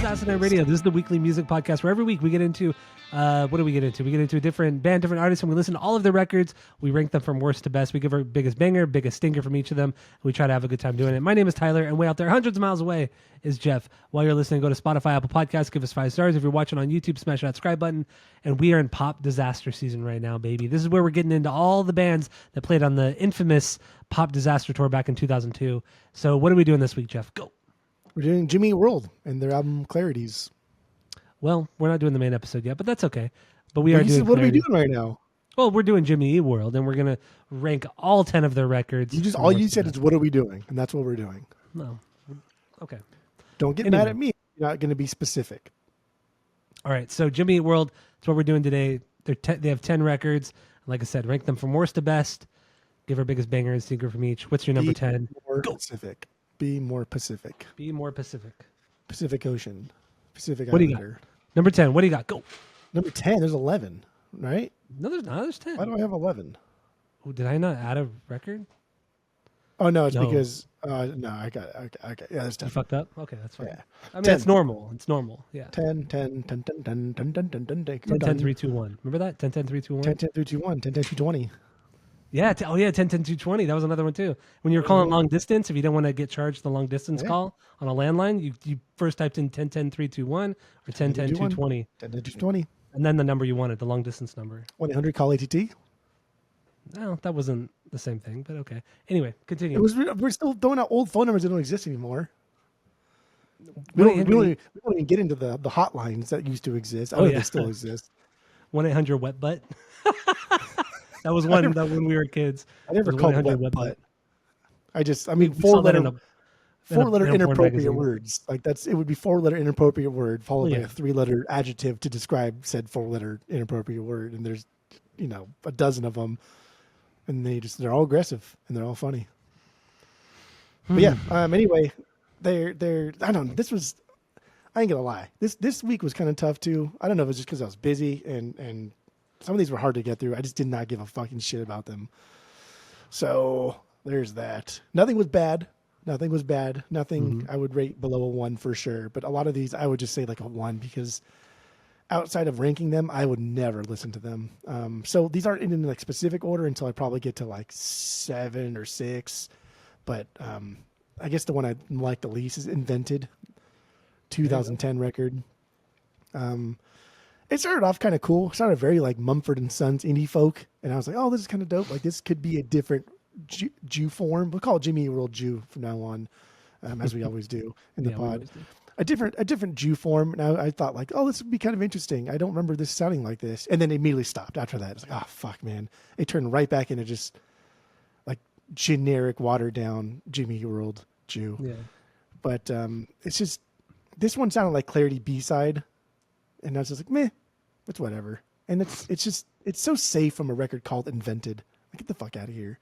Asinine Radio. This is the weekly music podcast where every week we get into, what do we get into? We get into a different band, different artists, and we listen to all of their records. We rank them from worst to best. We give our biggest banger, biggest stinker from each of them. We try to have a good time doing it. My name is Tyler, and way out there, hundreds of miles away, is Jeff. While you're listening, go to Spotify, Apple Podcasts, give us 5 stars. If you're watching on YouTube, smash that subscribe button. And we are in pop disaster season right now, baby. This is where we're getting into all the bands that played on the infamous Pop Disaster Tour back in 2002. So what are we doing this week, Jeff? Go. We're doing Jimmy Eat World and their album Clarities. Well, we're not doing the main episode yet, but that's okay. But we are doing. What are we doing right now? Well, we're doing Jimmy Eat World, and we're gonna rank all 10 of their records. All you said is, "What are we doing?" And that's what we're doing. No, okay. Don't get mad at me. You're not going to be specific. All right. So Jimmy Eat World. That's what we're doing today. They have 10 records. Like I said, rank them from worst to best. Give our biggest banger and stinker from each. What's your number 10? More Pacific. Be more Pacific. Be more Pacific. Pacific Ocean. Pacific What Islander. do you got? Number 10. What do you got? Go. Number 10. There's 11, right? No, there's not. There's 10. Why do I have 11? Oh, did I not add a record? Oh, no, it's because... no, I got it. Okay. Yeah, that's 10. You fucked up? Okay, that's fine. Yeah. I mean, 10. it's normal. It's normal. Yeah. 10, 10, 10, 10, 10, 10, 10, 10, 10, 10, 10, 3, 2, 1. Remember that? 10, 10, 3, 2, 1? 10, 10, 3, 2, 1. 10, 10, 2, 20. Yeah. 10, 10, 10, 2, 20. That was another one too. When you were calling long distance, if you didn't want to get charged the long distance call on a landline, you first typed in 10, 10, 3, 2, 1 or 10, 10, 2, 20. 10, 10, 2, 20. And then the number you wanted, the long distance number. 1-800 call ATT. No, that wasn't the same thing, but okay. Anyway, continue. We're still throwing out old phone numbers that don't exist anymore. We don't even get into the hotlines that used to exist. I know they still exist. 1-800 wet butt. That was one that when we were kids. I never called wet butt. I mean, four-letter inappropriate words. Like it would be 4-letter inappropriate word followed by a 3-letter adjective to describe said 4-letter inappropriate word. And there's, a dozen of them, and they're all aggressive and they're all funny. But yeah. Anyway, they're I don't know. I ain't gonna lie. This week was kind of tough too. I don't know if it's just because I was busy and some of these were hard to get through. I just did not give a fucking shit about them. So there's that. Nothing was bad. Nothing I would rate below a 1 for sure. But a lot of these I would just say like a 1 because outside of ranking them, I would never listen to them. So these aren't in like specific order until I probably get to like 7 or 6. But I guess the one I like the least is Invented, 2010 record. It started off kind of cool. It started very like Mumford & Sons indie folk. And I was like, oh, this is kind of dope. Like this could be a different Jew form. We'll call it Jimmy Eat World Jew from now on, as we always do in the pod. A different Jew form. And I thought like, oh, this would be kind of interesting. I don't remember this sounding like this. And then it immediately stopped after that. It was like, oh, fuck, man. It turned right back into just like generic, watered down Jimmy Eat World Jew. Yeah. But it's just, this one sounded like Clarity B-side. And I was just like, meh, it's whatever. And it's so safe from a record called Invented. Like, get the fuck out of here.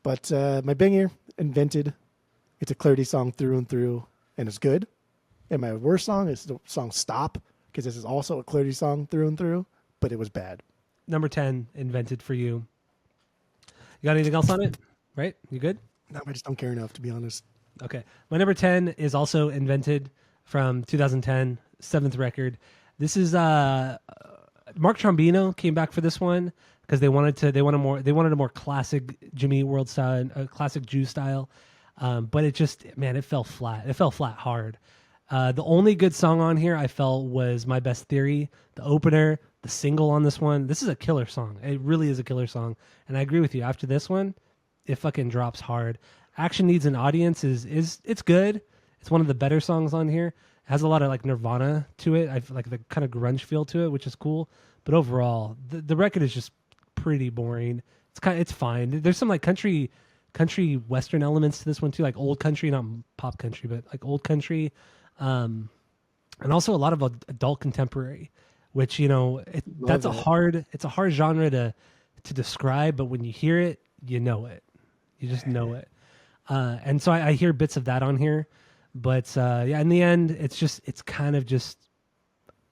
But my banger, Invented, it's a Clarity song through and through, and it's good. And my worst song is the song Stop, because this is also a Clarity song through and through, but it was bad. Number 10, Invented for you. You got anything else on it? Right? You good? No, I just don't care enough, to be honest. Okay. My number 10 is also Invented from 2010, 7th record. This is Mark Trombino came back for this one because they wanted a more classic Jimmy Eat World style, a classic Jew style. But it fell flat. It fell flat hard. The only good song on here I felt was My Best Theory, the opener, the single on this one. This is a killer song. It really is a killer song. And I agree with you. After this one, it fucking drops hard. Action Needs an Audience is it's good. It's one of the better songs on here. It has a lot of like Nirvana to it. I feel like the kind of grunge feel to it, which is cool. But overall, the record is just pretty boring. It's fine. There's some like country western elements to this one too, like old country, not pop country, but like old country, and also a lot of adult contemporary, which it's a hard genre to describe, but when you hear it, you know it. You just know it. And so I hear bits of that on here, but in the end, it's kind of just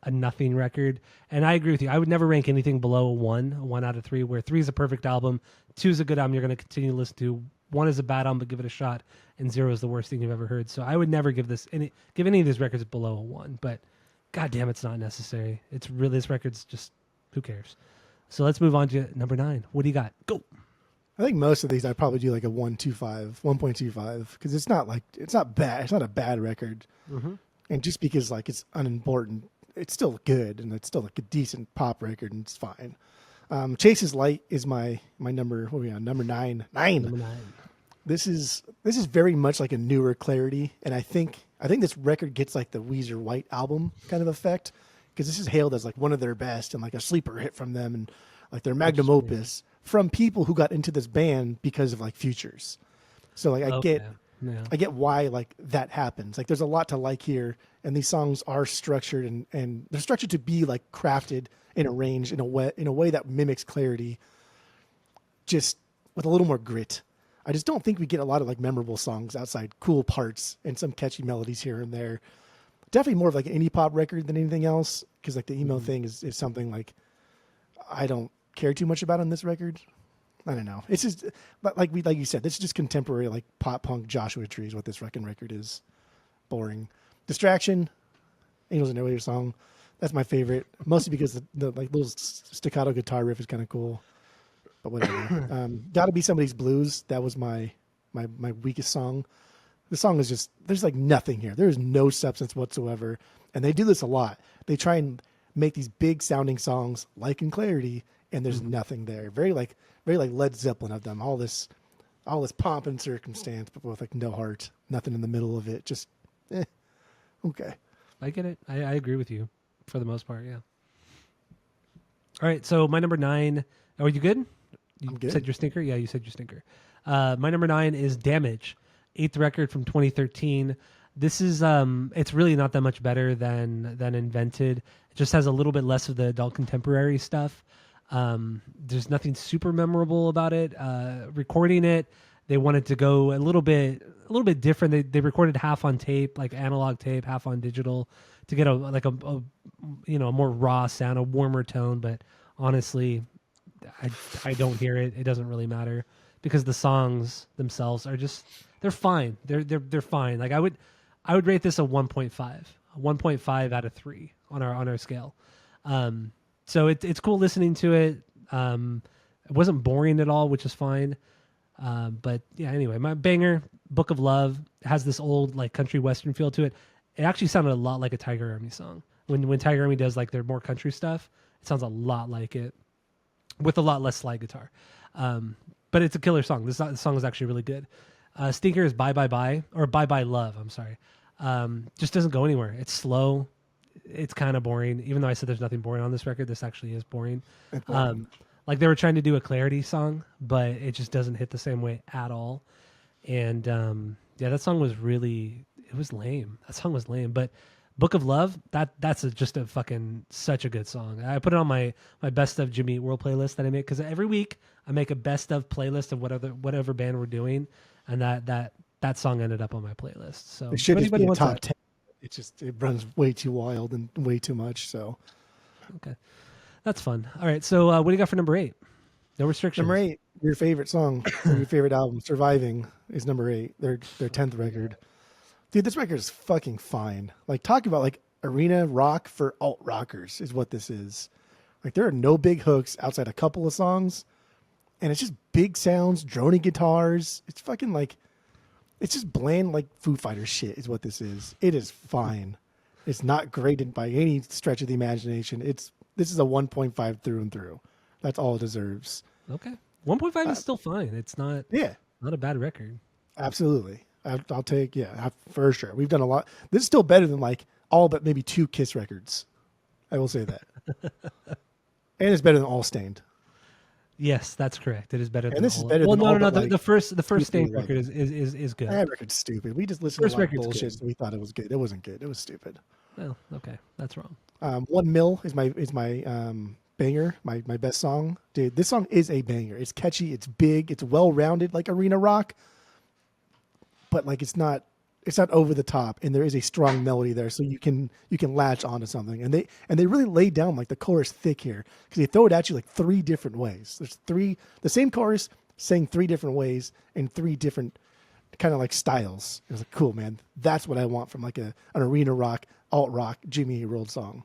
a nothing record. And I agree with you. I would never rank anything below a 1 out of 3, where 3 is a perfect album, 2 is a good album you're going to continue to listen to 1 is a bad album, but give it a shot, and 0 is the worst thing you've ever heard. So I would never give any of these records below a 1. But god damn, it's not necessary. It's really, this record's just, who cares? So let's move on to number 9. What do you got? Go. I think most of these I'd probably do like a 1.25, because it's not bad. It's not a bad record. Mm-hmm. And just because like it's unimportant, it's still good, and it's still like a decent pop record, and it's fine. Chase's Light is my number. What are we on? Number 9. Number 9. This is very much like a newer Clarity, and I think this record gets like the Weezer White Album kind of effect, because this is hailed as like one of their best and like a sleeper hit from them, and like their magnum opus from people who got into this band because of like Futures. So like I get why like that happens. Like there's a lot to like here, and these songs are structured and they're structured to be like crafted and arranged in a way that mimics Clarity, just with a little more grit. I just don't think we get a lot of like memorable songs outside cool parts and some catchy melodies here and there. Definitely more of like an indie pop record than anything else, because like the emo thing is something like I don't care too much about on this record. I don't know. It's just like you said, this is just contemporary like pop punk Joshua Tree is what this fucking record is. Boring. Distraction, Angels and Airwaves song. That's my favorite, mostly because the like little staccato guitar riff is kind of cool. But whatever. Gotta Be Somebody's Blues. That was my weakest song. The song is just, there's like nothing here. There is no substance whatsoever. And they do this a lot. They try and make these big sounding songs like in Clarity, and there's nothing there. Very like Led Zeppelin of them. All this pomp and circumstance, but with like no heart, nothing in the middle of it. Just, okay. I get it. I agree with you for the most part. Yeah. All right. So my number 9, are you good? I'm good. Said your stinker? Yeah, you said your stinker. My number 9 is Damage, 8th record from 2013. This is it's really not that much better than Invented. It just has a little bit less of the adult contemporary stuff. There's nothing super memorable about it. Recording it, they wanted to go a little bit different. They recorded half on tape, like analog tape, half on digital, to get a more raw sound, a warmer tone. But honestly, I don't hear it. It doesn't really matter, because the songs themselves are just, they're fine. They're fine. Like I would rate this a 1.5 out of 3 on our scale. So it's cool listening to it. It wasn't boring at all, which is fine. But yeah, anyway, my banger, Book of Love, has this old like country western feel to it. It actually sounded a lot like a Tiger Army song. When Tiger Army does like their more country stuff, it sounds a lot like it, with a lot less slide guitar. But it's a killer song. This song is actually really good. Stinker is Bye Bye Bye, or Bye Bye Love, I'm sorry. Just doesn't go anywhere. It's slow. It's kind of boring. Even though I said there's nothing boring on this record, this actually is boring. Like they were trying to do a Clarity song, but it just doesn't hit the same way at all. And yeah, that song was really, it was lame. That song was lame. But Book of Love, that's just a fucking such a good song. I put it on my best of Jimmy Eat World playlist that I make, because every week I make a best of playlist of whatever band we're doing, and that song ended up on my playlist. So it should be a top 10. It runs way too wild and way too much. So okay, that's fun. All right, so what do you got for number 8? No restrictions. Number 8, your favorite song, your favorite album, Surviving, is number 8. Their 10th record. Dude, this record is fucking fine. Like, talking about like arena rock for alt rockers is what this is. Like, there are no big hooks outside a couple of songs, and it's just big sounds, droning guitars. It's fucking like, it's just bland like Foo Fighters shit is what this is. It is fine. It's not graded by any stretch of the imagination. This is a 1.5 through and through. That's all it deserves. Okay, 1.5 is still fine. It's not a bad record. Absolutely. I'll take, for sure. We've done a lot. This is still better than like all but maybe 2 Kiss records. I will say that. And it's better than All Stained. Yes, that's correct. It is better. And than this all is better. Well, than no. all but The first Stained record is good. That record's stupid. We just listened to a lot of bullshit, so we thought it was good. It wasn't good. It was stupid. Well, okay, that's wrong. 1 Mil is my banger, my best song. Dude, this song is a banger. It's catchy. It's big. It's well rounded like arena rock. But like it's not over the top, and there is a strong melody there, so you can latch onto something. And they really lay down like the chorus thick here, because they throw it at you like 3 different ways. There's the same chorus sang 3 different ways in 3 different kind of like styles. It was like, cool, man. That's what I want from like an arena rock, alt rock, Jimmy Eat World song.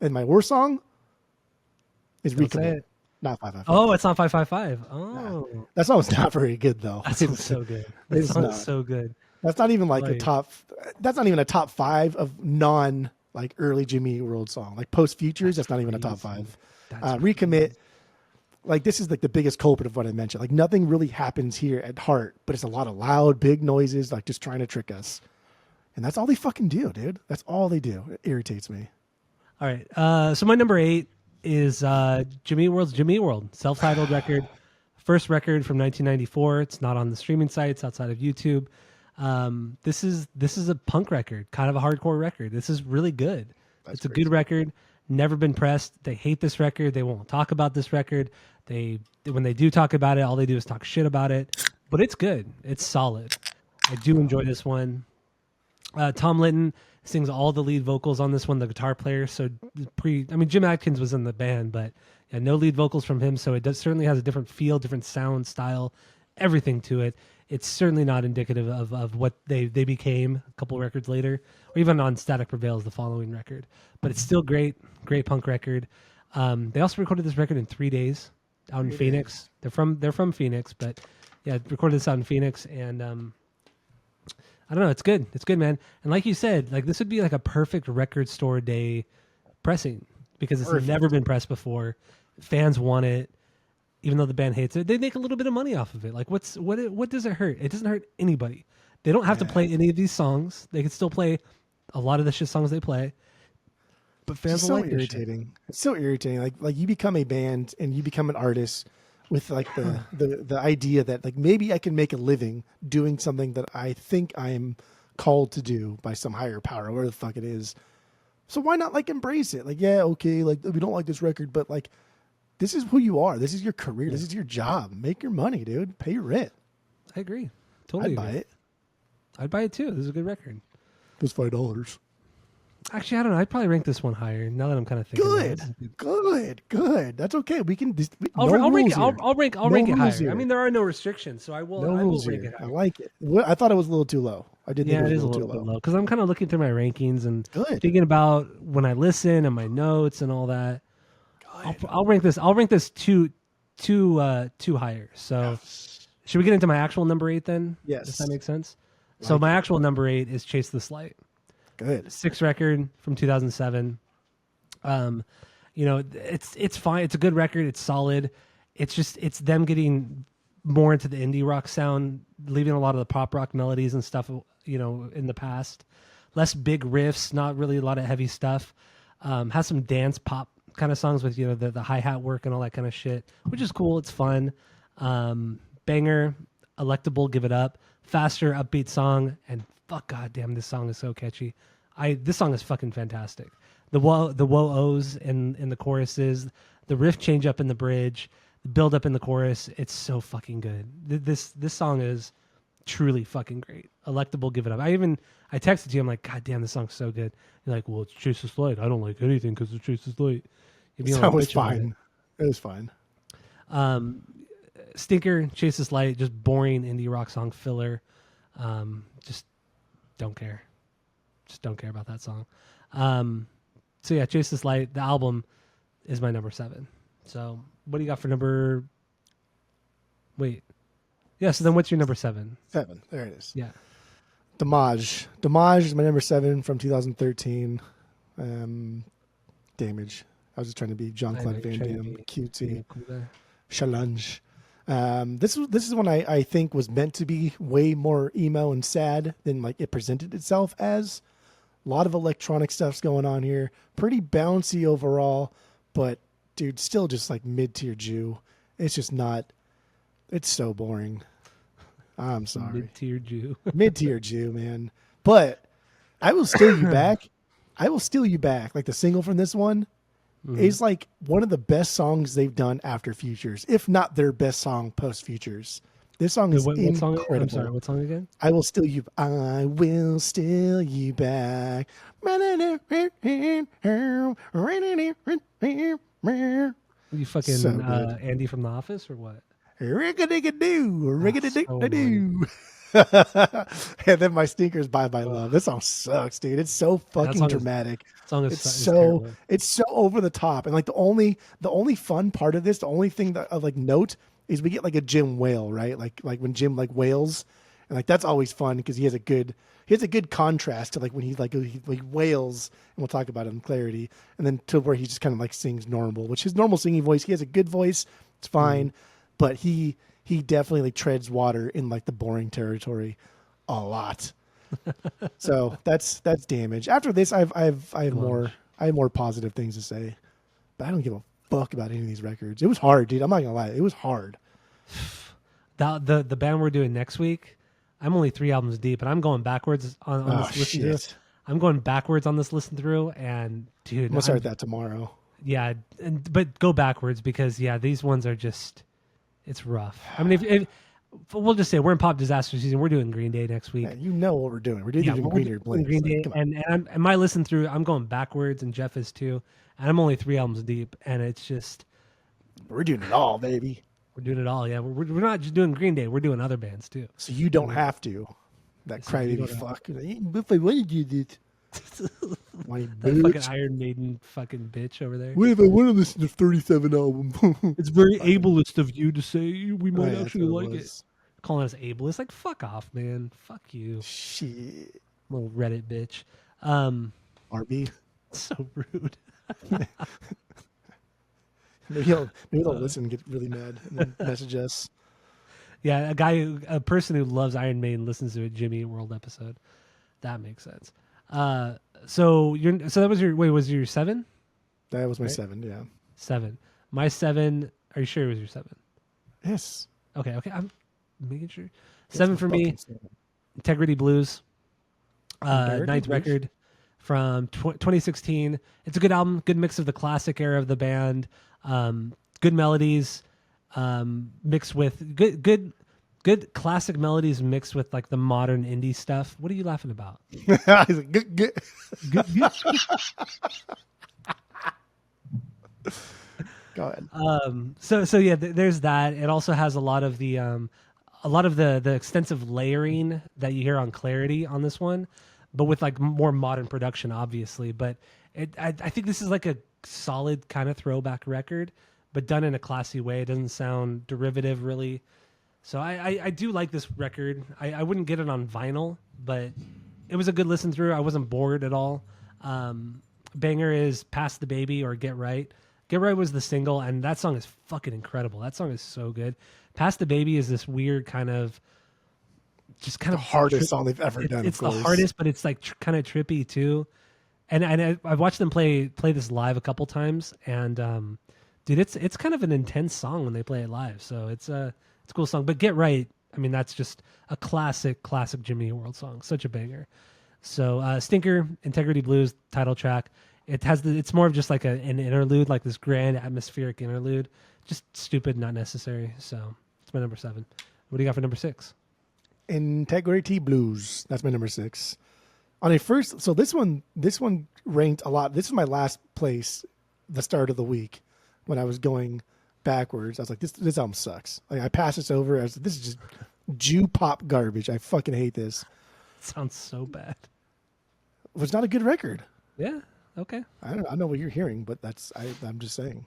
And my worst song is Recommit. Not 555. Oh, it's not 555. Oh, nah. That song's not very good though. That song's so good. That song is so good. That's not even like a top. That's not even a top 5 of non like early Jimmy Eat World song. Like Post Futures, that's not even a top 5. Recommit. Like this is like the biggest culprit of what I mentioned. Like nothing really happens here at Heart, but it's a lot of loud, big noises, like just trying to trick us. And that's all they fucking do, dude. That's all they do. It irritates me. All right. So my number 8 is Jimmy Eat World's Jimmy Eat World, self-titled record, first record from 1994. It's not on the streaming sites outside of YouTube. This is a punk record, kind of a hardcore record. This is really good. It's a good record. Never been pressed. They hate this record. They won't talk about this record. When they do talk about it, all they do is talk shit about it. But it's good. It's solid. I do enjoy this one. Tom Litton sings all the lead vocals on this one, the guitar player. So Jim Adkins was in the band, but yeah, no lead vocals from him. So it certainly has a different feel, different sound, style, everything to it. It's certainly not indicative of what they became a couple records later, or even on Static Prevails, the following record. But it's still great punk record. They also recorded this record in 3 days out in Phoenix. They're from Phoenix, but yeah, recorded this out in Phoenix, and I don't know, it's good. It's good, man. And like you said, like this would be like a perfect record store day pressing because it's never been pressed before. Fans want it. Even though the band hates it, they make a little bit of money off of it. Like, what does it hurt? It doesn't hurt anybody. They don't have to play any of these songs. They can still play a lot of the shit songs they play. But fans will like irritating. It's so irritating. Like you become a band and you become an artist with like the idea that like maybe I can make a living doing something that I think I'm called to do by some higher power, whatever the fuck it is. So why not like embrace it? Like, yeah, okay, like we don't like this record, but like this is who you are. This is your career. Yeah. This is your job. Make your money, dude. Pay your rent. I agree. Totally. I'd buy it. I'd buy it too. This is a good record. It was $5. Actually, I don't know. I'd probably rank this one higher. Now that I'm kind of thinking. Good. That's okay. We can. I'll rank it higher. Here. I mean, there are no restrictions, so I will rank it higher. I like it. I thought it was a little too low. I did. Yeah, it is a little bit low because I'm kind of looking through my rankings and thinking about when I listen and my notes and all that. I'll rank this two higher. So should we get into my actual number 8 then? Yes. Does that make sense? So my actual number 8 is Chase This Light. Good. 6th record from 2007. It's fine. It's a good record. It's solid. It's them getting more into the indie rock sound, leaving a lot of the pop rock melodies and stuff, in the past. Less big riffs, not really a lot of heavy stuff. Has some dance pop kind of songs with the hi-hat work and all that kind of shit, which is cool. It's fun. Banger, Electable, Give It Up, faster, upbeat song, and fuck goddamn, this song is so catchy. This song is fucking fantastic. The whoa-ohs in the choruses, the riff change up in the bridge, the build up in the chorus, it's so fucking good. This song is truly fucking great. Electable, Give It Up. I texted you, I'm like, God damn, this song's so good. You're like, well, it's Chase This Light. I don't like anything because it's Chase This Light. That was fine. It was fine. Stinker, Chase This Light, just boring indie rock song filler. Just don't care. Just don't care about that song. So yeah, Chase This Light, the album is my number 7. So what do you got for number? Wait. Yeah, so then what's your number 7? 7. There it is. Yeah. Damage. Damage is my number 7 from 2013. Damage. I was just trying to be Jean-Claude Van Damme, cutesy. Challenge. This is one I think was meant to be way more emo and sad than like it presented itself as. A lot of electronic stuff's going on here. Pretty bouncy overall, but dude, still just like mid-tier Jew. It's just not. It's so boring. I'm sorry. Mid-tier Jew. Mid-tier Jew, man. But I Will Steal You Back. I Will Steal You Back. Like the single from this one is like one of the best songs they've done after Futures, if not their best song post Futures. This song is incredible. I'm sorry, what song again? I Will Steal You Back. You fucking Andy from The Office or what? Rig-a-dig-a-doo, rig-a-dig-a-doo. And then My Stinker's Bye Bye Love. This song sucks, dude. It's so fucking dramatic. It's so over the top. And like the only fun part of this, the only thing that of like note is we get like a Jim wail, right? Like when Jim like wails, and like that's always fun because he has a good contrast to like when he wails, and we'll talk about it in Clarity, and then to where he just kind of like sings normal, which his normal singing voice, he has a good voice, it's fine, but he definitely like treads water in like the boring territory a lot. So that's Damage. After this, I have more positive things to say, but I don't give a fuck about any of these records. It was hard, dude. I'm not gonna lie, it was hard. The band we're doing next week, I'm only 3 albums deep, and I'm going backwards on this listen through. I'm going backwards on this listen through, and dude, we'll start that tomorrow. Yeah, but go backwards because these ones are just, it's rough. I mean, if we'll just say we're in pop disaster season, we're doing Green Day next week. Yeah, you know what we're doing. We're doing Green Day, and my listen through, I'm going backwards, and Jeff is too, and I'm only 3 albums deep, and it's just, we're doing it all, baby. We're doing it all. Yeah, we're not just doing Green Day. We're doing other bands too. So you don't have to. That crybaby fuck. If I wanted you to. That fucking Iron Maiden fucking bitch over there. What if I want to listen to 37 album? It's very ableist of you to say we might actually like it. Calling us ableist, like fuck off, man. Fuck you. Shit. Little Reddit bitch. RB. So rude. Maybe they'll listen and get really mad and then message us. Yeah, a person who loves Iron Maiden listens to a Jimmy World episode. That makes sense. So that was was your 7? That was my 7, yeah. 7. My 7, are you sure it was your 7? Yes. Okay, I'm making sure. 7 for me. 7. Integrity Blues. 9th record from 2016. It's a good album, good mix of the classic era of the band. Good melodies, mixed with good classic melodies mixed with like the modern indie stuff. What are you laughing about? He's like, good. Go ahead. So yeah, there's that. It also has a lot of the extensive layering that you hear on Clarity on this one, but with like more modern production, obviously. But I think this is like a solid kind of throwback record, but done in a classy way. It doesn't sound derivative really. So I do like this record. I wouldn't get it on vinyl, but it was a good listen through. I wasn't bored at all. Banger is Pass the Baby or Get Right. Get Right was the single, and that song is fucking incredible. That song is so good. Pass the Baby is this weird kind of hardest song they've ever done. It's the hardest, but it's like kind of trippy too. And I've watched them play this live a couple times, and dude, it's kind of an intense song when they play it live. So it's a cool song. But Get Right, I mean, that's just a classic Jimmy World song, such a banger. So Stinker, Integrity Blues, title track. It's more of just like an interlude, like this grand atmospheric interlude. Just stupid, not necessary. So it's my number 7. What do you got for number 6? Integrity Blues. That's my number 6. On a first, so this one ranked a lot. This is my last place, the start of the week, when I was going backwards. I was like, this album sucks. Like I passed this over. I was like, this is just Jew pop garbage. I fucking hate this. Sounds so bad. It was not a good record. Yeah. Okay. I know what you're hearing, but I'm just saying.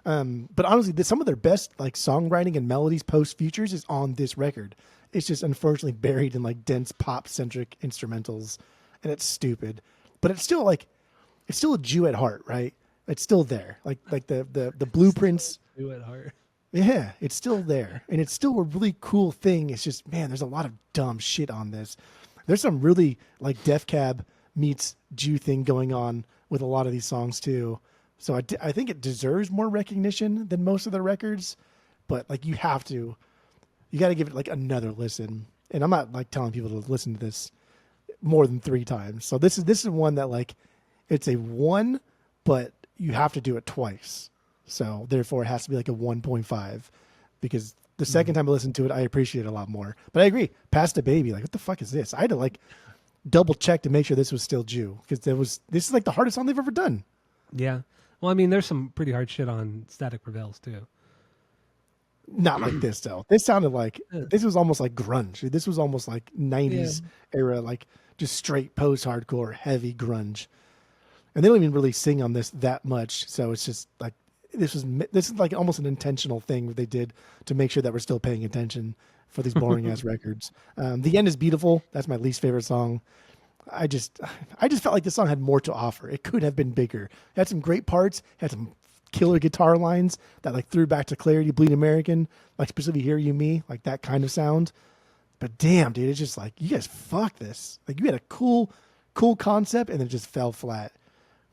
But honestly, some of their best like songwriting and melodies post Futures is on this record. It's just unfortunately buried in like dense pop centric instrumentals, and it's stupid. But it's still a Jew at heart, right? It's still there. Like the blueprints. Jew at heart. Yeah, it's still there, and it's still a really cool thing. It's just, man, there's a lot of dumb shit on this. There's some really like Def Cab meets Jew thing going on with a lot of these songs too. So I think it deserves more recognition than most of the records, but like you got to give it like another listen. And I'm not like telling people to listen to this more than 3 times. So this is one that like, it's a 1, but you have to do it twice. So therefore it has to be like a 1.5, because the second time I listened to it, I appreciate it a lot more. But I agree. Pass the Baby. Like, what the fuck is this? I had to like double check to make sure this was still Jew, because this is like the hardest song they've ever done. Yeah. Well, I mean, there's some pretty hard shit on Static Prevails too. Not like this though. This sounded like this was almost like grunge. This was almost like 90s era, like just straight post-hardcore, heavy grunge. And they don't even really sing on this that much, so it's just like this is like almost an intentional thing that they did to make sure that we're still paying attention for these boring ass records. The End is Beautiful. That's my least favorite song. I just felt like this song had more to offer. It could have been bigger. It had some great parts. It had some killer guitar lines that like threw back to Clarity, Bleed American, like specifically Hear You Me, like that kind of sound. But damn, dude, it's just like, you guys fuck this. Like you had a cool concept and it just fell flat.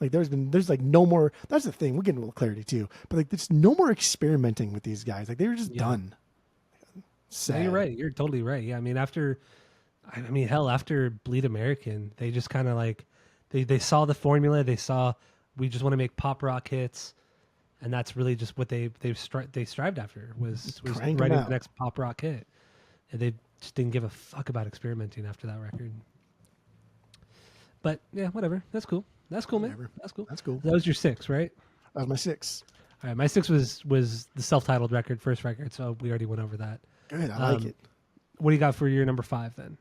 Like there's like no more. That's the thing. We're getting a little Clarity too, but like there's no more experimenting with these guys. Like they were just done. Sad. No, you're right. You're totally right. Yeah, I mean after Bleed American, they just kind of like they saw the formula. They saw we just want to make pop rock hits, and that's really just what they strived after was writing the next pop rock hit. And they just didn't give a fuck about experimenting after that record. But yeah, whatever. That's cool. That's cool, man. Whatever. That's cool. That's cool. That was your 6, right? That was my 6. All right, my 6 was the self-titled record, first record. So we already went over that. Good, I like it. What do you got for your number 5 then?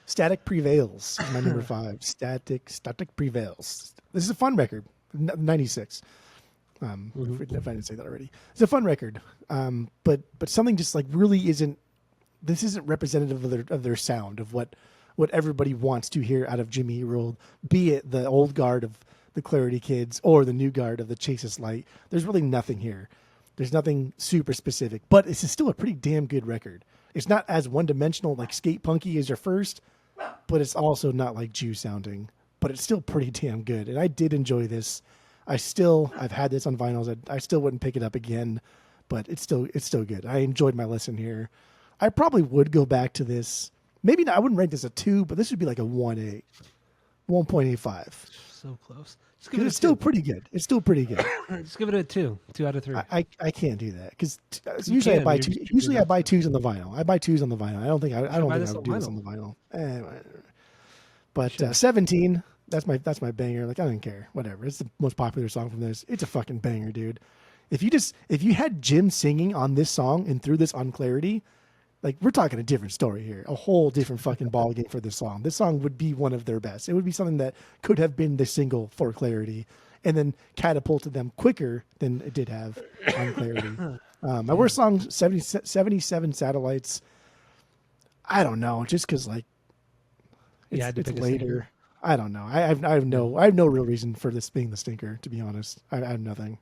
Static Prevails is my number 5. Static Prevails. This is a fun record. 96. If I didn't say that already, it's a fun record. But something just like really isn't. This isn't representative of their sound, of what everybody wants to hear out of Jimmy Eat World, be it the old guard of the Clarity Kids or the new guard of the Chase This Light. There's really nothing here. There's nothing super specific, but it's still a pretty damn good record. It's not as one-dimensional like skate punky as your first, but it's also not like Jew sounding, but it's still pretty damn good. And I did enjoy this. I've had this on vinyls. I still wouldn't pick it up again, but it's still good. I enjoyed my listen here. I probably would go back to this. Maybe not, I wouldn't rate this a 2, but this would be like a 1.8, 1.85. So close. It's still pretty good. It's still pretty good. Just give it a 2 out of 3. I can't do that because usually I buy 2. Usually I buy 2s on the vinyl. I buy 2s on the vinyl. I don't think I would do this on the vinyl. But 17. That's my banger. Like I don't care. Whatever. It's the most popular song from this. It's a fucking banger, dude. If you had Jim singing on this song and threw this on Clarity, like we're talking a different story here, a whole different fucking ballgame for this song. This song would be one of their best. It would be something that could have been the single for Clarity, and then catapulted them quicker than it did have on Clarity. My worst song, 77 Satellites. I don't know, just because like it's later. I don't know. I have no real reason for this being the stinker. To be honest, I have nothing.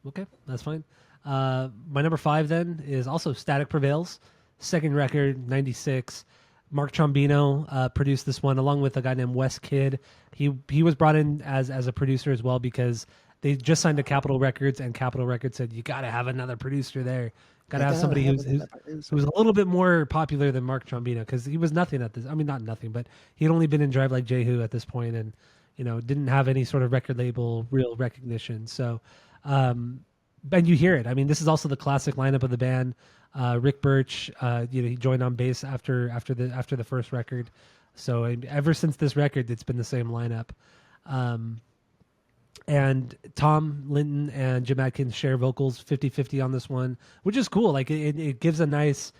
Okay, that's fine. My number 5 then is also Static Prevails, second record, 96. Mark Trombino produced this one along with a guy named Wes Kidd. He was brought in as a producer as well because they just signed to Capitol Records, and Capitol Records said you got to have another producer there. Got to have somebody who's a little bit more popular than Mark Trombino because he was nothing at this. I mean, not nothing, but he'd only been in Drive Like Jehu at this point, and didn't have any sort of record label real recognition. So. And you hear it. I mean, this is also the classic lineup of the band. Rick Birch, he joined on bass after the first record. So ever since this record, it's been the same lineup. And Tom Linton and Jim Adkins share vocals 50-50 on this one, which is cool. Like it gives a nice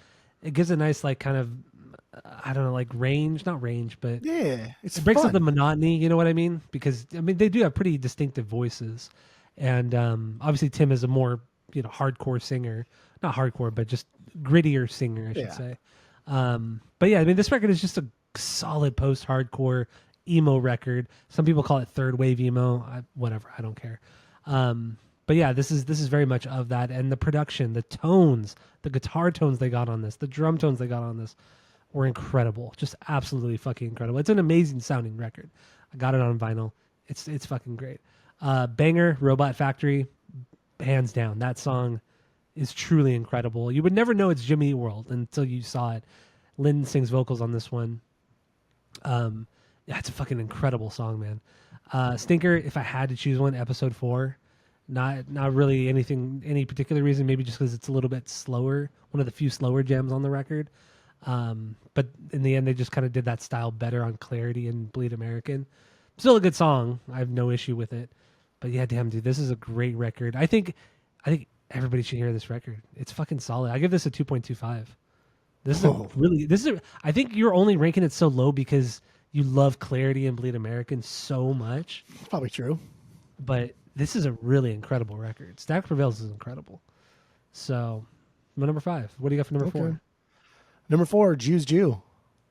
like kind of I don't know, like range, not range, but yeah, it breaks up the monotony. You know what I mean? Because I mean they do have pretty distinctive voices. And obviously Tim is a more, hardcore singer. Not hardcore, but just grittier singer, I should say. But yeah, I mean, this record is just a solid post-hardcore emo record. Some people call it third wave emo. Whatever, I don't care. But yeah, this is very much of that. And the production, the tones, the guitar tones they got on this, the drum tones they got on this were incredible. Just absolutely fucking incredible. It's an amazing sounding record. I got it on vinyl. It's fucking great. Banger, Robot Factory, hands down. That song is truly incredible. You would never know it's Jimmy Eat World until you saw it. Lynn sings vocals on this one. It's a fucking incredible song, man. Stinker, if I had to choose one, episode 4. Not really any particular reason, maybe just because it's a little bit slower. One of the few slower jams on the record. But in the end, they just kind of did that style better on Clarity and Bleed American. Still a good song. I have no issue with it. But yeah, damn, dude, this is a great record. I think everybody should hear this record. It's fucking solid. I give this a 2.25. This is I think you're only ranking it so low because you love Clarity and Bleed American so much. Probably true. But this is a really incredible record. Static Prevails is incredible. So, my number 5. What do you got for number 4? Number 4, Jews Jew.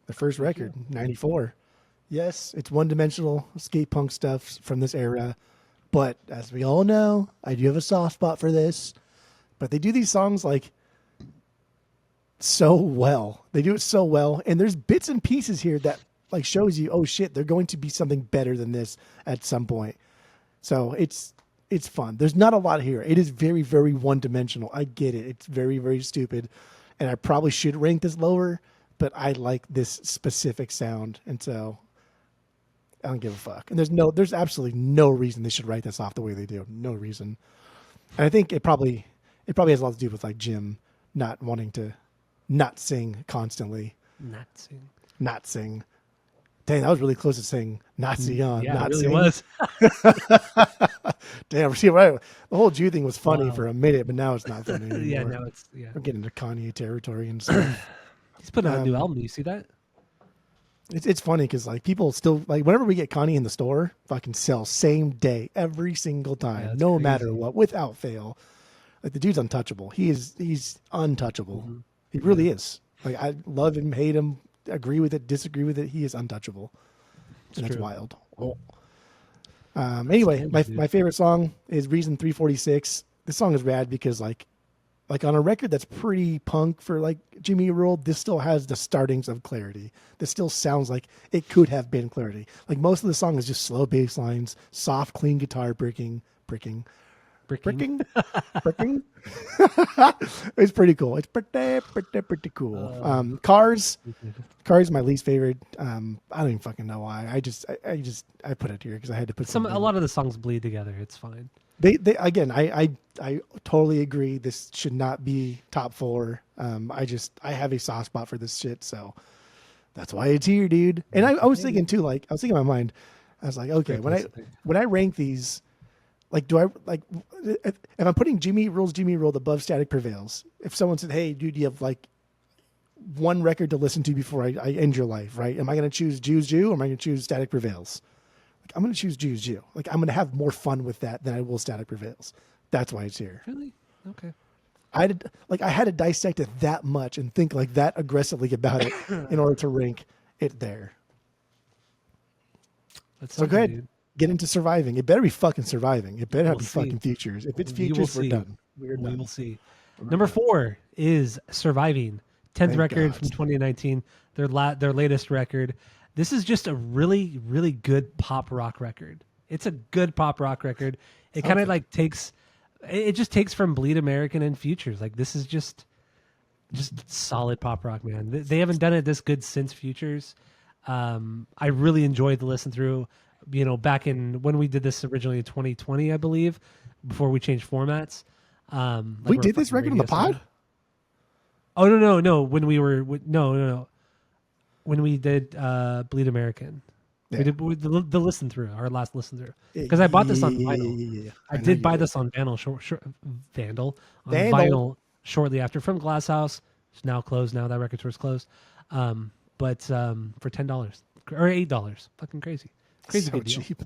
The first record, 94. Yes, it's one-dimensional skate punk stuff from this era. But as we all know, I do have a soft spot for this. But they do these songs like so well. They do it so well. And there's bits and pieces here that like shows you, oh shit, they're going to be something better than this at some point. So it's fun. There's not a lot here. It is very, very one-dimensional. I get it. It's very, very stupid. And I probably should rank this lower, but I like this specific sound. And so I don't give a fuck. And there's absolutely no reason they should write this off the way they do. No reason. And I think it probably has a lot to do with like Jim not wanting to not sing constantly. Not sing. Dang, that was really close to saying Nazi on. Yeah, not it really sing. was. Damn, see, right. The whole Jew thing was funny for a minute, but now it's not funny anymore. Yeah, now We're getting into Kanye territory and stuff. He's putting out a new album. Do you see that? It's funny because like people still like whenever we get Kanye in the store, fucking sell same day every single time, no crazy. matter what, without fail. Like the dude's untouchable. He's untouchable. Mm-hmm. He really is. Like I love him, hate him, agree with it, disagree with it. He is untouchable, and that's wild. Oh. Anyway, my favorite song is Reason 346. This song is rad because like on a record that's pretty punk for like Jimmy Eat World, this still has the startings of Clarity. This still sounds like it could have been Clarity. Like most of the song is just slow bass lines, soft, clean guitar bricking. It's pretty cool. It's pretty cool. Cars is my least favorite. I don't even fucking know why. I put it here because I had to put a lot of the songs bleed together. It's fine. They again, I totally agree. This should not be top 4. I have a soft spot for this shit, so that's why it's here, dude. And I was thinking too, like I was thinking in my mind, I was like, okay, when I rank these, like, do I like if I'm putting Jimmy Eat World above Static Prevails? If someone said, hey, dude, you have like one record to listen to before I end your life, right? Am I going to choose Jews Jew or am I going to choose Static Prevails? I'm going to choose Jews Jew. Like I'm going to have more fun with that than I will Static Prevails. That's why it's here. Really? Okay. I had to dissect it that much and think like that aggressively about it in order to rank it there. So go ahead, dude. Get into Surviving. It better be fucking Surviving. It better be fucking Futures. If it's Futures, we're done. We will see. Number 4 is Surviving, 10th record from 2019. Their latest record. This is just a really, really good pop rock record. It's a good pop rock record. It kind of like takes from Bleed American and Futures. Like this is just solid pop rock, man. They haven't done it this good since Futures. I really enjoyed the listen through. You know, back in when we did this originally in 2020, I believe, before we changed formats. We did this record on the pod? Oh no! When we were no. When we did Bleed American, we did the listen through, our last listen through, because I bought this on vinyl. Yeah. I did buy this on vinyl shortly after from Glass House. It's now closed. Now that record store's closed, but for $10 or $8, fucking crazy good deal. Cheap.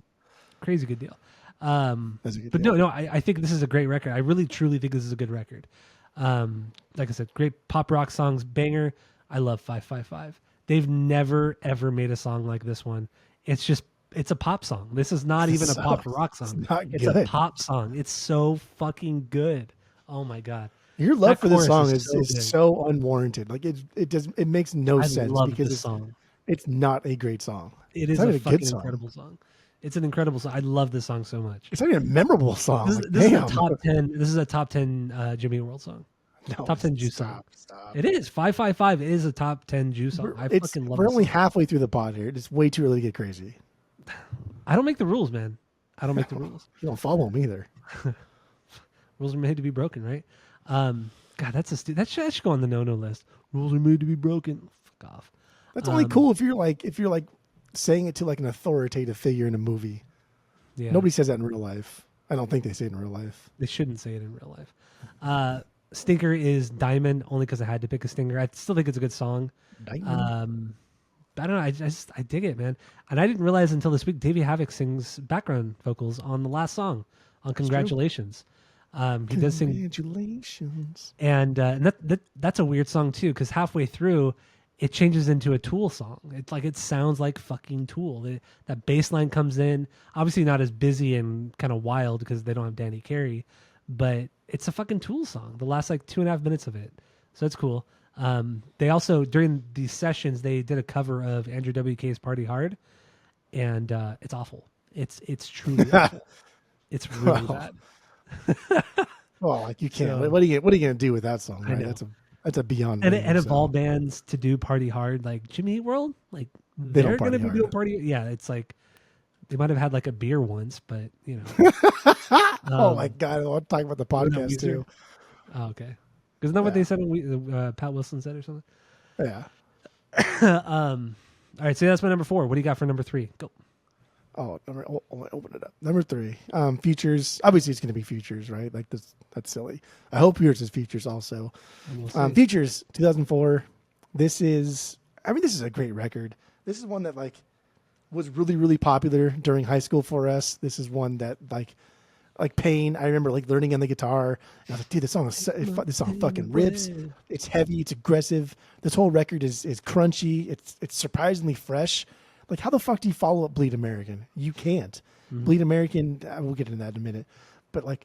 Crazy good deal. But deal. No, I think this is a great record. I really truly think this is a good record. Like I said, great pop rock songs, banger. I love 555. They've never ever made a song like this one. It's a pop song. This is not even a pop rock song. It's a pop song. It's so fucking good. Oh my god. Your love for this song is so unwarranted. Like it makes no sense because it's not a great song. It is a fucking incredible song. It's an incredible song. I love this song so much. It's not even a memorable song. This is a top 10. This is a top 10 Jimmy Eat World song. No, top 10 Jew song. Stop. It is 555 is a top 10 Jew song. I fucking love it. We're only halfway through the pod here. It's way too early to get crazy. I don't make the rules, man. I don't make the rules. You don't follow them either. Rules are made to be broken, right? God, that should go on the no-no list. Rules are made to be broken. Fuck off. That's only cool if you're like saying it to like an authoritative figure in a movie. Yeah. Nobody says that in real life. I don't think they say it in real life. They shouldn't say it in real life. Stinker is Diamond, only because I had to pick a Stinker. I still think it's a good song. Diamond. I don't know. I dig it, man. And I didn't realize until this week Davey Havok sings background vocals on the last song on Congratulations. He does sing Congratulations. And that's a weird song too, because halfway through it changes into a Tool song. It's like it sounds like fucking Tool. That bass line comes in, obviously not as busy and kind of wild because they don't have Danny Carey, but it's a fucking Tool song. The last like 2.5 minutes of it, so it's cool. They also during these sessions they did a cover of Andrew WK's "Party Hard," and it's awful. It's truly awful. It's really bad. Well, like you can't. So, what are you gonna do with that song? Right? That's a beyond. And of all bands to do "Party Hard," like Jimmy Eat World, like they're gonna be doing "Party." Yeah, it's like they might have had like a beer once, but you know. Oh my god! I want to talk about the podcast too. Oh, okay. Isn't that what they said when Pat Wilson said or something? Yeah. All right, so that's my number 4. What do you got for number 3? Go. Oh, open it up. Number 3, Futures. Obviously, it's going to be Futures, right? Like this. That's silly. I hope yours is Futures also. Futures, 2004. This is a great record. This is one that like was really, really popular during high school for us. This is one that like Pain. I remember like learning on the guitar. And I was like, dude, this song fucking rips. It's heavy. It's aggressive. This whole record is crunchy. It's surprisingly fresh. Like, how the fuck do you follow up Bleed American? You can't. Mm-hmm. Bleed American, we'll get into that in a minute. But, like,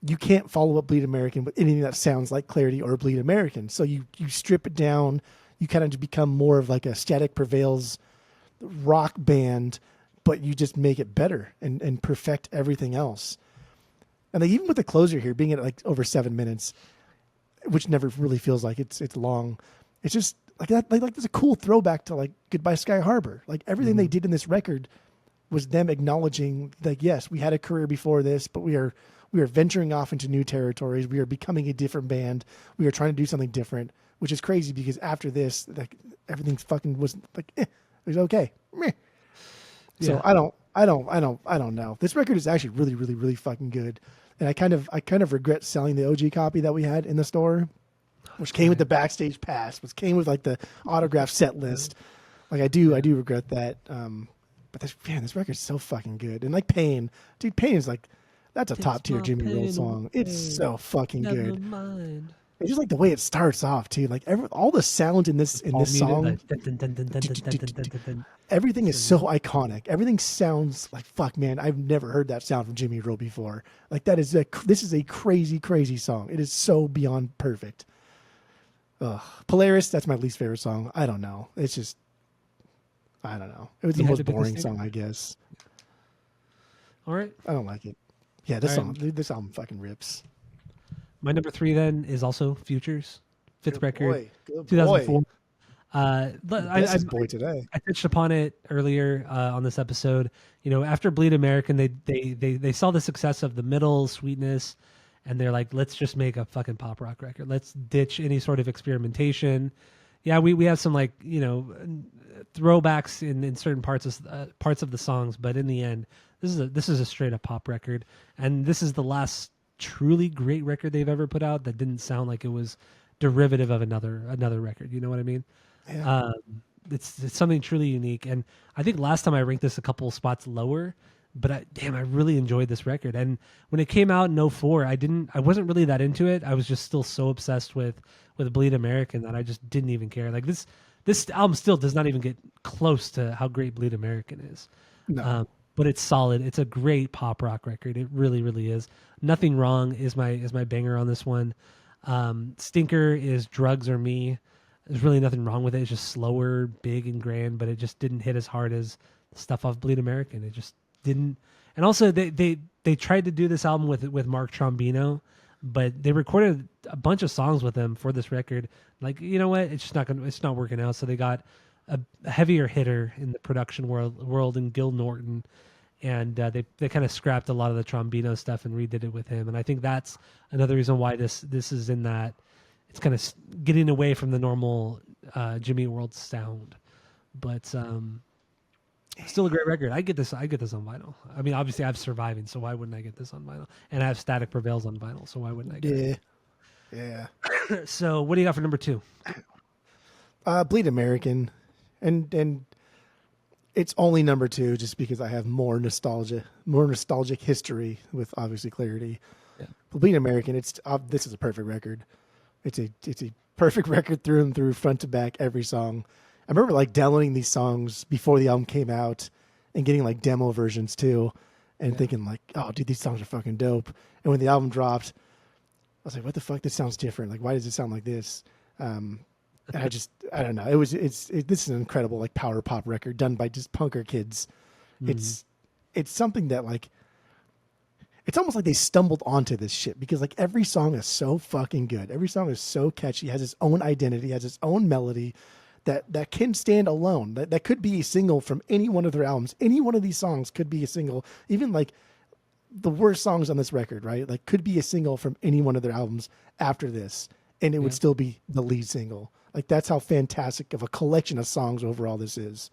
you can't follow up Bleed American with anything that sounds like Clarity or Bleed American. So you strip it down. You kind of just become more of like a Static Prevails rock band, but you just make it better and perfect everything else. And like, even with the closer here, being at like over 7 minutes, which never really feels like it's long, it's just like that. Like there's a cool throwback to like Goodbye Sky Harbor. Like everything they did in this record was them acknowledging like, yes, we had a career before this, but we are venturing off into new territories. We are becoming a different band. We are trying to do something different, which is crazy because after this, like everything fucking was like, it was okay. Meh. So I don't know. This record is actually really, really, really fucking good. And I kind of regret selling the OG copy that we had in the store, which came with the backstage pass, which came with like the autograph set list. Like I do regret that. But this record's so fucking good. And like Pain, dude, Pain is like, that's a top tier Jimmy Eat World song. It's so fucking good. Mind. It's just like the way it starts off too. Like all the sound in this song, everything is so iconic. Everything sounds like fuck, man. I've never heard that sound from Jimmy Eat World before. Like this is a crazy, crazy song. It is so beyond perfect. Polaris, that's my least favorite song. I don't know. It's just, I don't know. It was the most boring song, I guess. All right. I don't like it. Yeah, this album fucking rips. My number 3 then is also Futures, 5th record, 2004. Boy today. I touched upon it earlier on this episode. You know, after Bleed American, they saw the success of The Middle, Sweetness, and they're like, let's just make a fucking pop rock record. Let's ditch any sort of experimentation. Yeah, we have some like, you know, throwbacks in certain parts of the songs, but in the end, this is a straight up pop record, and this is the last truly great record they've ever put out that didn't sound like it was derivative of another record. You know what I mean? Yeah. It's something truly unique, and I think last time I ranked this a couple spots lower, but I really enjoyed this record. And when it came out in 2004, I wasn't really that into it. I was just still so obsessed with Bleed American that I just didn't even care. Like this album still does not even get close to how great Bleed American is. No. But it's solid. It's a great pop rock record. It really, really is. Nothing Wrong is my banger on this one. Stinker is Drugs or Me. There's really nothing wrong with it. It's just slower, big, and grand, but it just didn't hit as hard as stuff off Bleed American. It just didn't. And also, they tried to do this album with Mark Trombino, but they recorded a bunch of songs with him for this record. Like, you know what? It's not working out. So they got a heavier hitter in the production world in Gil Norton, and they kind of scrapped a lot of the Trombino stuff and redid it with him. And I think that's another reason why this is in that it's kind of getting away from the normal Jimmy Eat World sound. But Still a great record. I get this on vinyl. I mean, obviously I have Surviving, so why wouldn't I get this on vinyl? And I have Static Prevails on vinyl, so why wouldn't I get it? Yeah. So what do you got for number 2? Bleed American. And it's only number 2 just because I have more nostalgic history with obviously Clarity. Yeah. But Bleed American, this is a perfect record. It's a perfect record through and through, front to back, every song. I remember like downloading these songs before the album came out and getting like demo versions too, and thinking like, oh dude, these songs are fucking dope. And when the album dropped, I was like, what the fuck? This sounds different. Like, why does it sound like this? And I don't know. This is an incredible like power pop record done by just punker kids. Mm-hmm. It's something that like, it's almost like they stumbled onto this shit because like every song is so fucking good. Every song is so catchy, has its own identity, has its own melody that can stand alone. That could be a single from any one of their albums. Any one of these songs could be a single. Even like the worst songs on this record, right? Like could be a single from any one of their albums after this, and it would still be the lead single. Like that's how fantastic of a collection of songs overall this is.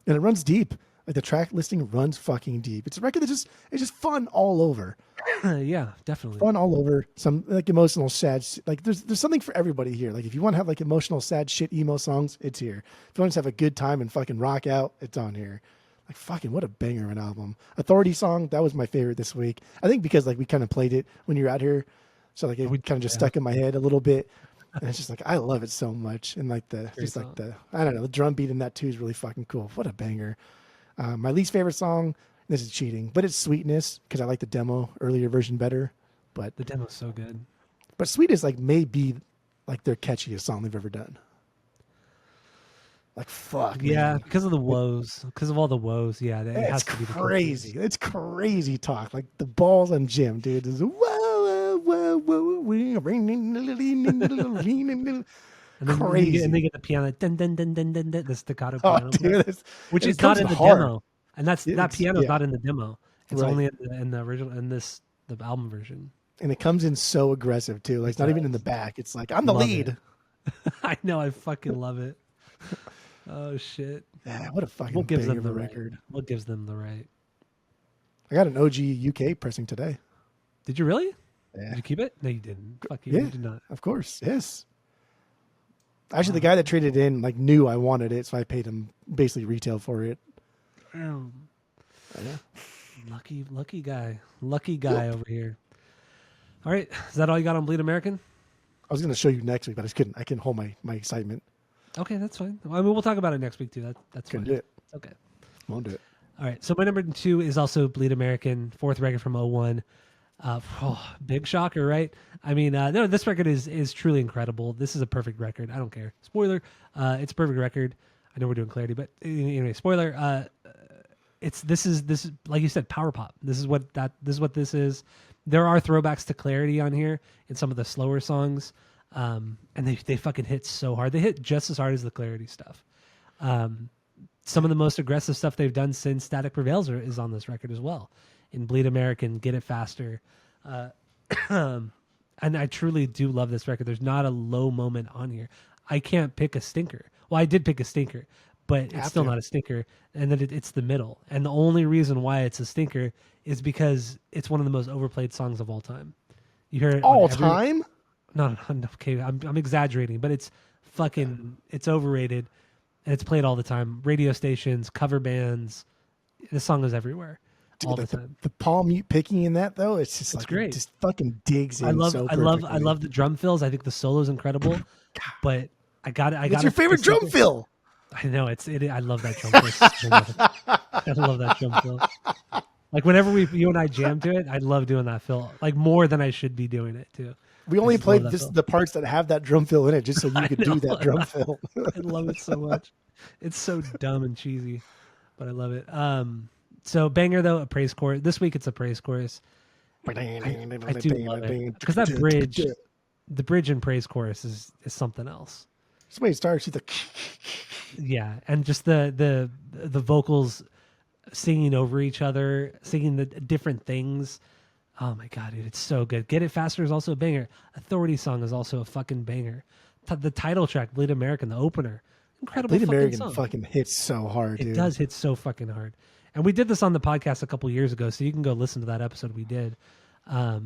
And it runs deep. Like the track listing runs fucking deep. It's a record it's just fun all over. Yeah, definitely. Fun all over. Some like emotional sad like there's something for everybody here. Like if you want to have like emotional sad shit emo songs, it's here. If you want to have a good time and fucking rock out, it's on here. Like fucking what a banger of an album. Authority song, that was my favorite this week. I think because like we kind of played it when you were out here. So like it kind of just stuck in my head a little bit. And it's just like I love it so much. And like the I don't know, the drum beat in that too is really fucking cool. What a banger. My least favorite song, this is cheating, but it's Sweetness because I like the demo earlier version better. But the demo's so good. But Sweetness like may be like their catchiest song they've ever done. Like fuck. Yeah, man. because of the woes, because of all the woes. Yeah, it has to be crazy. It's crazy talk. Like the balls on Jim, dude. Is whoa, whoa, whoa, whoa, and then crazy. And they get the piano, dun, dun, dun, dun, dun, dun, the staccato piano, dude, which is not in the demo, and that piano's not in the demo. It's only in the original, the album version. And it comes in so aggressive too. Like it's not even in the back. It's like I'm the lead. I know. I fucking love it. Oh shit! Yeah, what a fucking banger of a record. What gives them the right? I got an OG UK pressing today. Did you really? Yeah. Did you keep it? No, you didn't. Fuck you. Yeah, You did not. Of course. Yes. Actually, the guy that traded in like knew I wanted it, so I paid him basically retail for it. Yeah. Lucky guy over here. All right, is that all you got on Bleed American? I was going to show you next week, but I just couldn't. I couldn't hold my excitement. Okay, that's fine. I mean, we'll talk about it next week too. That's fine. Do it. Okay. Won't do it. All right. So my number 2 is also Bleed American, 4th record from 2001. Big shocker, right? I mean, no, this record is truly incredible. This is a perfect record. I don't care. Spoiler, it's a perfect record. I know we're doing Clarity, but anyway, spoiler. This is like you said, power pop. This is what this is. There are throwbacks to Clarity on here in some of the slower songs, and they fucking hit so hard. They hit just as hard as the Clarity stuff. Some of the most aggressive stuff they've done since Static Prevails is on this record as well. In Bleed American, Get It Faster. And I truly do love this record. There's not a low moment on here. I can't pick a stinker. Well, I did pick a stinker, but it's still not a stinker. And then it's the middle. And the only reason why it's a stinker is because it's one of the most overplayed songs of all time. You hear it all time? No, okay, I'm exaggerating, but it's it's overrated, and it's played all the time. Radio stations, cover bands. This song is everywhere. Dude, all the time. The palm mute picking in that though, it's just like great. It just fucking digs in. I love the drum fills. I think the solo is incredible, but I got it. What's your favorite drum fill? I know I love that drum fill. I love that drum fill. Like whenever you and I jam to it, I love doing that fill. Like more than I should be doing it too. We only played the parts that have that drum fill in it, just so you could do that drum fill. I love it so much. It's so dumb and cheesy, but I love it. So banger though, a praise chorus. This week it's a praise chorus. I do love it because that bridge, the bridge and praise chorus is something else. That's the way it starts. Yeah, and just the vocals singing over each other, singing the different things. Oh my god, dude, it's so good. Get It Faster is also a banger. Authority Song is also a fucking banger. The title track, Bleed American, the opener, incredible Bleed fucking American song. fucking hits so hard, dude. It does hit so fucking hard. And we did this on the podcast a couple years ago, so you can go listen to that episode we did. Yeah,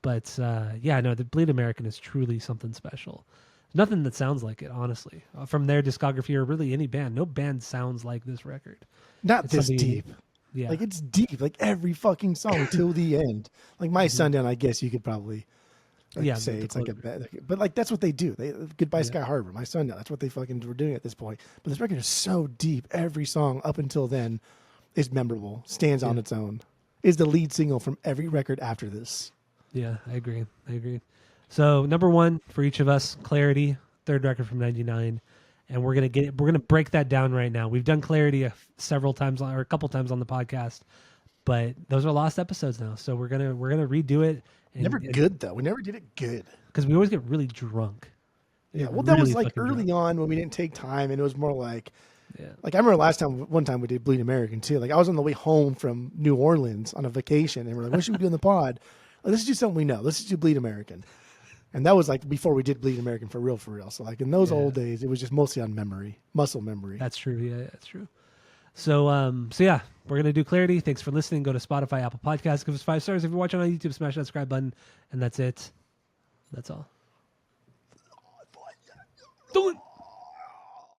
no, the Bleed American is truly something special. Nothing that sounds like it, honestly, from their discography or really any band. No band sounds like this record. Not it's this deep. Yeah, like it's deep. Like every fucking song till the end. Like My Sundown, I guess you could probably say it's like a bad, but like that's what they do. They Goodbye Sky Harbor, My Sundown. That's what they fucking were doing at this point. But this record is so deep. Every song up until then is memorable. Stands on its own. Is the lead single from every record after this. Yeah, I agree. So number one for each of us, Clarity, third record from '99, and we're gonna break that down right now. We've done Clarity several times or a couple times on the podcast, but those are lost episodes now. So we're gonna redo it. Never good though. We never did it good because we always get really drunk. Yeah, well, that was like early on when we didn't take time, and it was more like, like I remember one time we did Bleed American too. Like I was on the way home from New Orleans on a vacation, and we're like, "What should we do in the pod? Let's do something we know. Let's just do Bleed American." And that was like before we did Bleed American for real. So like in those old days, it was just mostly on muscle memory. That's true. Yeah, that's true. So yeah, we're gonna do Clarity. Thanks for listening. Go to Spotify, Apple Podcasts, give us 5 stars. If you're watching on YouTube, smash that subscribe button, and that's it. That's all. Do it.